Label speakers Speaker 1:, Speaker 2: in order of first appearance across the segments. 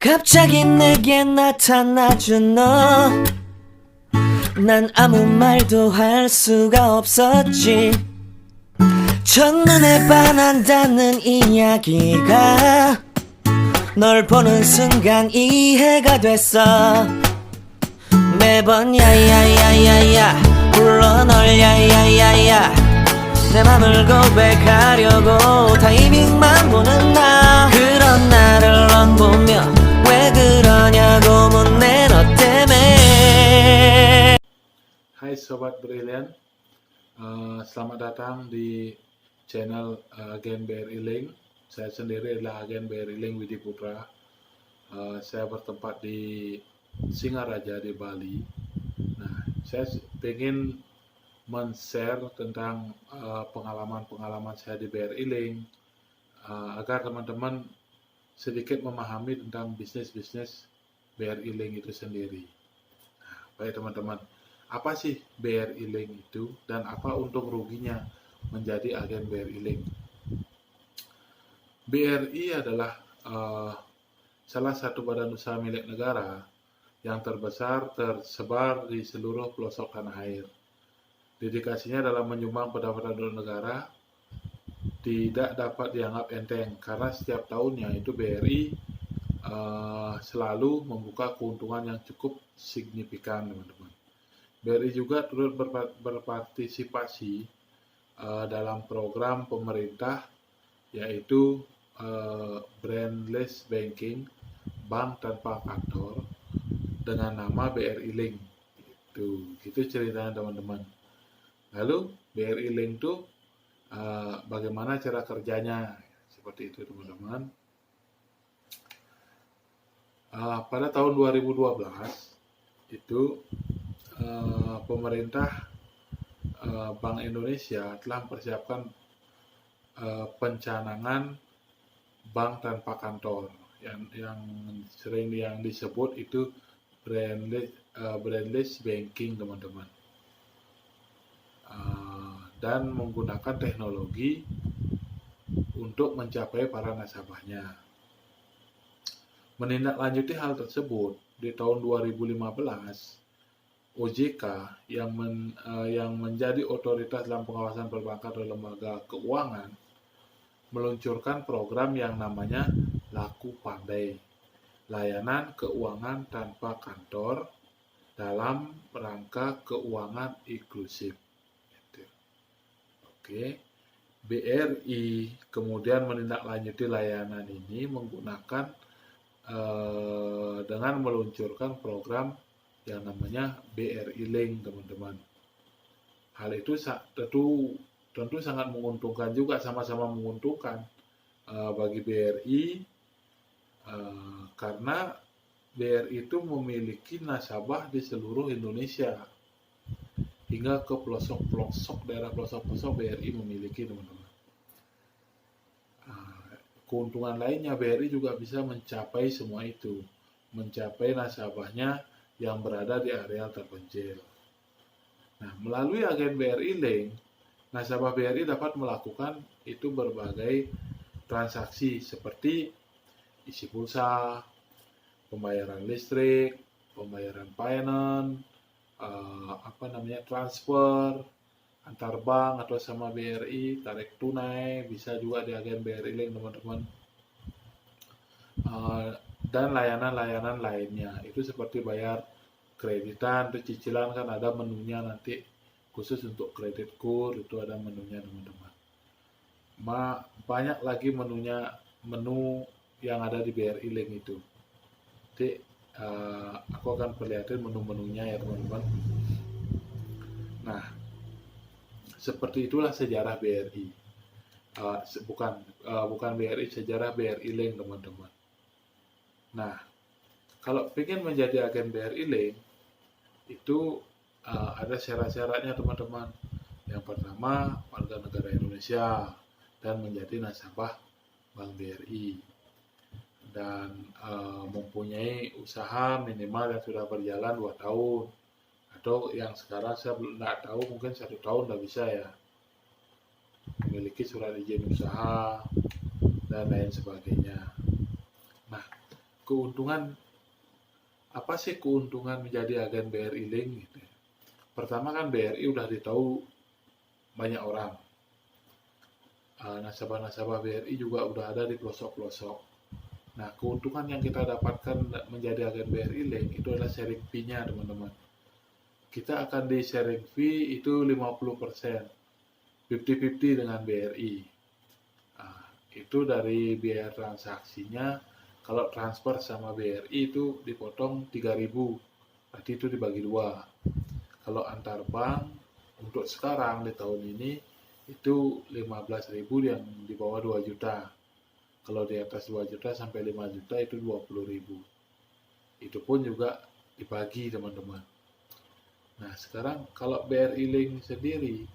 Speaker 1: 갑자기 내게 나타나준 너, 난 아무 말도 할 수가 없었지. 첫눈에 반한다는 이야기가 널 보는 순간 이해가 됐어. 매번 야야야야야 불러 널 야야야야, 내 맘을 고백하려고 타이밍만 보는 나. 그런 나를 넌 보며 왜 그러냐고 묻네, 너 때문에.
Speaker 2: Hai Sobat Brilian, selamat datang di channel Agen BRI Link. Saya sendiri adalah Agen BRI Link Widi Putra. Saya bertempat di Singaraja di Bali. Nah, saya ingin men-share tentang pengalaman-pengalaman saya di BRI Link, agar teman-teman sedikit memahami tentang bisnis-bisnis BRI Link itu sendiri. Nah, baik teman-teman, apa sih BRI Link itu dan apa untung ruginya menjadi agen BRI Link? BRI adalah salah satu badan usaha milik negara yang terbesar tersebar di seluruh pelosok tanah air. Dedikasinya dalam menyumbang pendapatan negara tidak dapat dianggap enteng karena setiap tahunnya itu BRI selalu membuka keuntungan yang cukup signifikan, teman-teman. BRI juga turut berpartisipasi dalam program pemerintah, yaitu brandless banking, bank tanpa kantor, dengan nama BRI Link. Itu ceritanya, teman-teman. Lalu BRI Link itu bagaimana cara kerjanya? Seperti itu, teman-teman. Pada tahun 2012 itu pemerintah Bank Indonesia telah mempersiapkan pencanangan bank tanpa kantor yang sering disebut itu brandless banking, teman-teman, dan menggunakan teknologi untuk mencapai para nasabahnya. Menindaklanjuti hal tersebut, di tahun 2015 OJK yang menjadi otoritas dalam pengawasan perbankan dan lembaga keuangan meluncurkan program yang namanya Laku Pandai, layanan keuangan tanpa kantor dalam rangka keuangan inklusif. Oke, BRI kemudian menindaklanjuti layanan ini menggunakan dengan meluncurkan program yang namanya BRI Link, teman-teman. Hal itu tentu sangat menguntungkan juga, sama-sama menguntungkan bagi BRI karena BRI itu memiliki nasabah di seluruh Indonesia hingga ke pelosok-pelosok, daerah pelosok-pelosok BRI memiliki, teman-teman. Keuntungan lainnya, BRI juga bisa mencapai semua itu, mencapai nasabahnya yang berada di area terpencil. Nah, melalui agen BRI Link, nasabah BRI dapat melakukan itu berbagai transaksi seperti isi pulsa, pembayaran listrik, pembayaran finance, transfer antar bank atau sama BRI, tarik tunai, bisa juga di agen BRI Link, teman-teman. Dan layanan-layanan lainnya, itu seperti bayar kreditan atau cicilan, kan ada menunya nanti khusus untuk kredit kur, itu ada menunya, teman-teman. Banyak lagi menu yang ada di BRI Link itu. Nanti aku akan perlihatin menu-menunya ya, teman-teman. Nah, seperti itulah sejarah BRI. Bukan BRI, sejarah BRI Link, teman-teman. Nah, kalau ingin menjadi agen BRI Link, itu ada syarat-syaratnya, teman-teman. Yang pertama, warga negara Indonesia dan menjadi nasabah Bank BRI, dan mempunyai usaha minimal yang sudah berjalan 2 tahun, atau yang sekarang saya belum tahu, mungkin 1 tahun udah bisa ya, memiliki surat izin usaha dan lain sebagainya. Nah, keuntungan, apa sih keuntungan menjadi agen BRI Link gitu ya. Pertama kan BRI udah ditahu banyak orang. Nasabah-nasabah BRI juga udah ada di pelosok-pelosok. Nah, keuntungan yang kita dapatkan menjadi agen BRI Link itu adalah sharing fee-nya, teman-teman. Kita akan di sharing fee itu 50%, 50-50 dengan BRI. Itu dari biaya transaksinya. Kalau transfer sama BRI itu dipotong 3.000, berarti itu dibagi 2. Kalau antar bank untuk sekarang di tahun ini itu 15.000 yang di bawah 2 juta. Kalau di atas 2 juta sampai 5 juta itu 20.000. Itu pun juga dibagi, teman-teman. Nah, sekarang kalau BRI Link sendiri,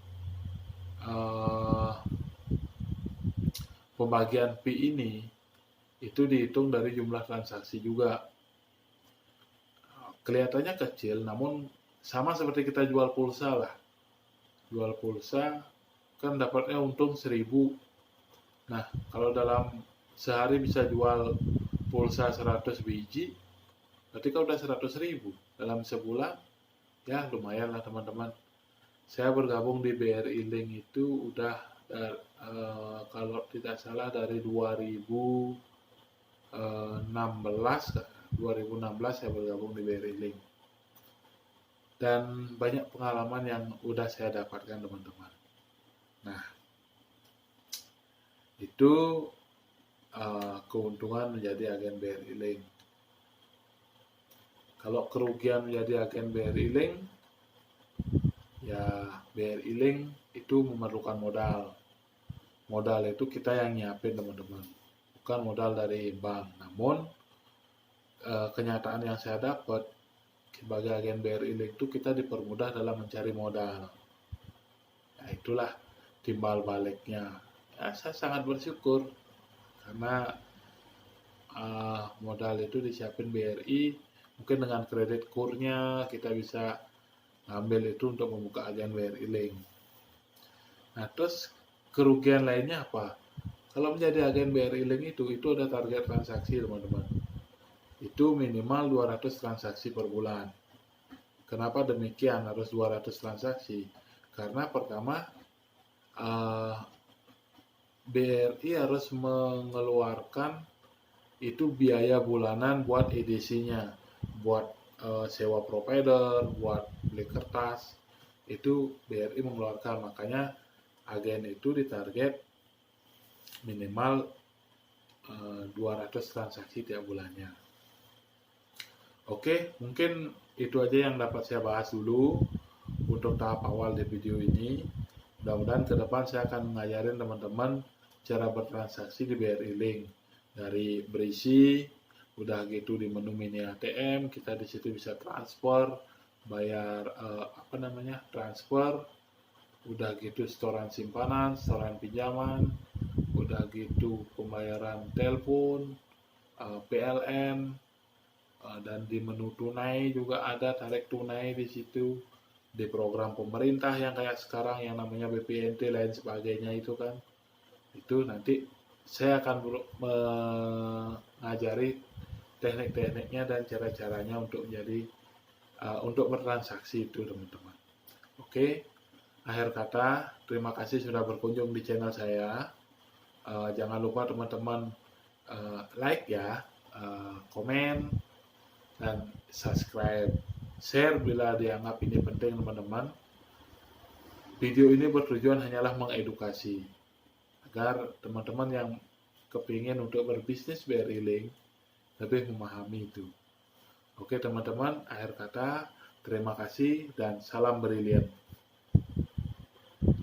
Speaker 2: pembagian fee ini itu dihitung dari jumlah transaksi juga. Kelihatannya kecil, namun sama seperti kita jual pulsa lah. Jual pulsa kan dapatnya untung 1.000. Nah, kalau dalam sehari bisa jual pulsa 100 biji, berarti kalau udah 100.000 dalam sebulan, ya lumayan lah, teman-teman. Saya bergabung di BRI Link itu udah kalau tidak salah dari 2016 saya bergabung di BRI Link. Dan banyak pengalaman yang udah saya dapatkan, teman-teman. Nah, itu keuntungan menjadi agen BRI Link. Kalau kerugian menjadi agen BRI Link, ya BRI Link itu memerlukan modal. Modal itu kita yang nyiapin, teman-teman, bukan modal dari bank. Namun kenyataan yang saya dapat sebagai agen BRI Link itu kita dipermudah dalam mencari modal. Nah, itulah timbal baliknya. Ya, saya sangat bersyukur karena modal itu disiapin BRI. Mungkin dengan kredit kurnya kita bisa ngambil itu untuk membuka agen BRI Link. Nah, terus kerugian lainnya apa? Kalau menjadi agen BRI Link itu ada target transaksi, teman-teman. Itu minimal 200 transaksi per bulan. Kenapa demikian harus 200 transaksi? Karena pertama, BRI harus mengeluarkan itu biaya bulanan buat edisinya, buat sewa provider, buat beli kertas, itu BRI mengeluarkan. Makanya agen itu ditarget minimal 200 transaksi tiap bulannya. Oke, mungkin itu aja yang dapat saya bahas dulu untuk tahap awal di video ini. Mudah-mudahan ke depan saya akan mengajarin teman-teman cara bertransaksi di BRI Link. Dari berisi, udah gitu di menu mini ATM, kita di situ bisa transfer, bayar transfer, udah gitu setoran simpanan, setoran pinjaman, udah gitu pembayaran telepon, PLN, dan di menu tunai juga ada tarik tunai di situ. Di program pemerintah yang kayak sekarang yang namanya BPNT lain sebagainya itu kan, itu nanti saya akan mengajari teknik-tekniknya dan cara-caranya untuk untuk bertransaksi itu, teman-teman. Oke, akhir kata terima kasih sudah berkunjung di channel saya. Jangan lupa teman-teman like ya, komen dan subscribe, share bila dianggap ini penting, teman-teman. Video ini bertujuan hanyalah mengedukasi agar teman-teman yang kepingin untuk berbisnis BRI Link lebih memahami itu. Oke, teman-teman, akhir kata terima kasih dan salam brilian.